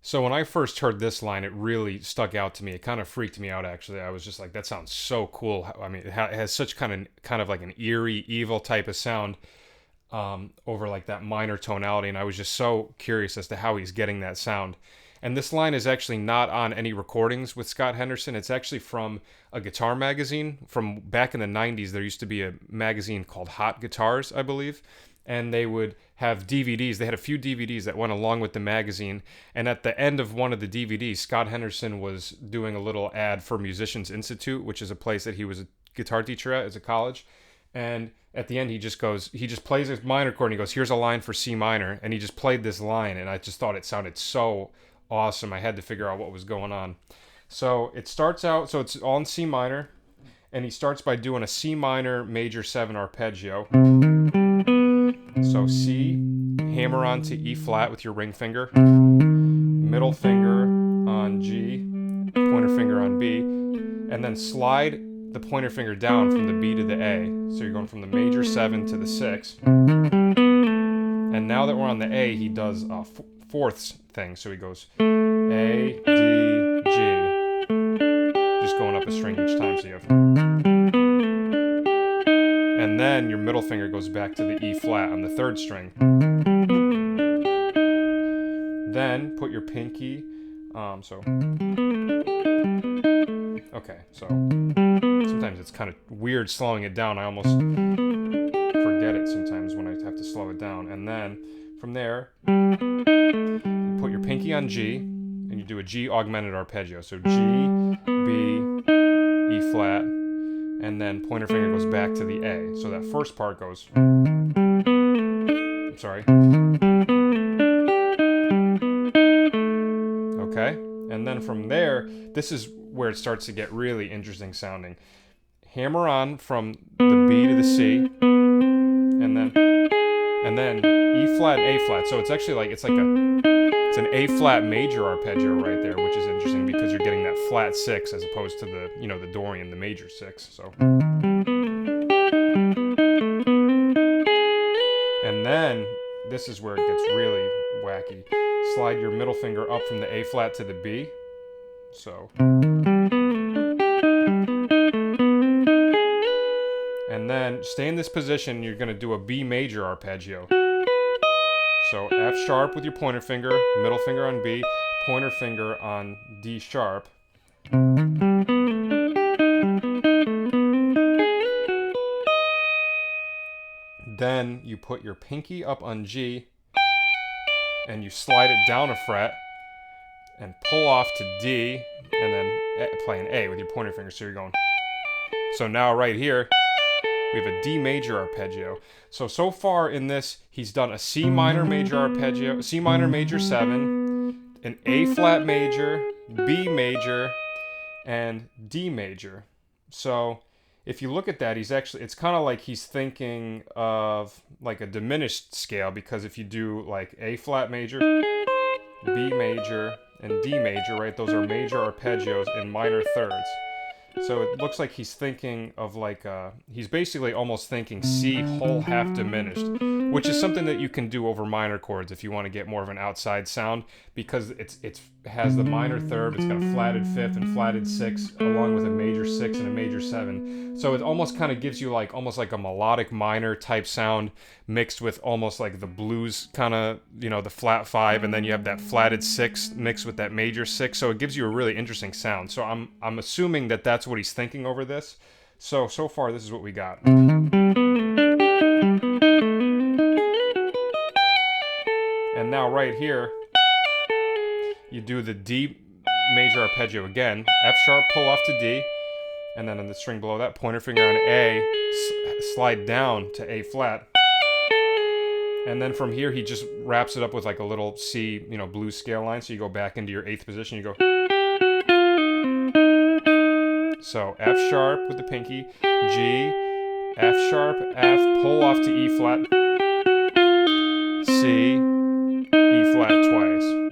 So when I first heard this line, it really stuck out to me. It kind of freaked me out, actually. I was just like, that sounds so cool. I mean, it has such kind of like an eerie, evil type of sound over like that minor tonality, and I was just so curious as to how he's getting that sound. And this line is actually not on any recordings with Scott Henderson. It's actually from a guitar magazine from back in the 90s. There used to be a magazine called Hot Guitars, I believe, and they would have DVDs. They had a few DVDs that went along with the magazine, and at the end of one of the DVDs, Scott Henderson was doing a little ad for Musicians Institute, which is a place that he was a guitar teacher at as a college. And at the end, he just plays a minor chord, and he goes, "Here's a line for C minor," and he just played this line, and I just thought it sounded so awesome. I had to figure out what was going on. So it starts out, so it's all in C minor, and he starts by doing a C minor major 7 arpeggio. So C, hammer on to E flat with your ring finger, middle finger on G, pointer finger on B, and then slide the pointer finger down from the B to the A. So you're going from the major 7 to the 6. And now that we're on the A, he does a fourths thing. So he goes A, D, G. Just going up a string each time. So you have. And then your middle finger goes back to the E flat on the 3rd string. Then put your pinky. Okay, so sometimes it's kind of weird slowing it down. I almost forget it sometimes when I have to slow it down. And then from there, you put your pinky on G, and you do a G augmented arpeggio. So G, B, E flat, and then pointer finger goes back to the A. So that first part goes, I'm sorry. Okay, and then from there, this is where it starts to get really interesting sounding. Hammer on from the B to the C, and then E flat and A flat. So it's actually like it's an A flat major arpeggio right there, which is interesting because you're getting that flat 6 as opposed to the Dorian, the major 6. So, and then this is where it gets really wacky. Slide your middle finger up from the A flat to the B. So. And then stay in this position, you're going to do a B major arpeggio. So F sharp with your pointer finger, middle finger on B, pointer finger on D sharp. Then you put your pinky up on G, and you slide it down a fret, and pull off to D, and then play an A with your pointer finger. So you're going. So now right here, we have a D major arpeggio. So far in this, he's done a C minor major arpeggio, C minor major 7, an A flat major, B major, and D major. So if you look at that, it's kind of like he's thinking of like a diminished scale, because if you do like A flat major, B major, and D major, right, those are major arpeggios in minor thirds. So it looks like he's thinking of he's basically almost thinking C whole half diminished, which is something that you can do over minor chords if you want to get more of an outside sound, because it has the minor third, it's got a flatted 5th and flatted 6th along with a major 6 and a major 7. So it almost kind of gives you almost like a melodic minor type sound mixed with almost like the blues kind of, the flat 5, and then you have that flatted 6 mixed with that major 6. So it gives you a really interesting sound. So I'm assuming that that's what he's thinking over this. So far this is what we got. And now right here, you do the D major arpeggio again, F sharp, pull off to D, and then on the string below that, pointer finger on A, slide down to A flat. And then from here, he just wraps it up with like a little C, blues scale line. So you go back into your 8th position, you go. So F sharp with the pinky, G, F sharp, F, pull off to E flat, C, E flat twice.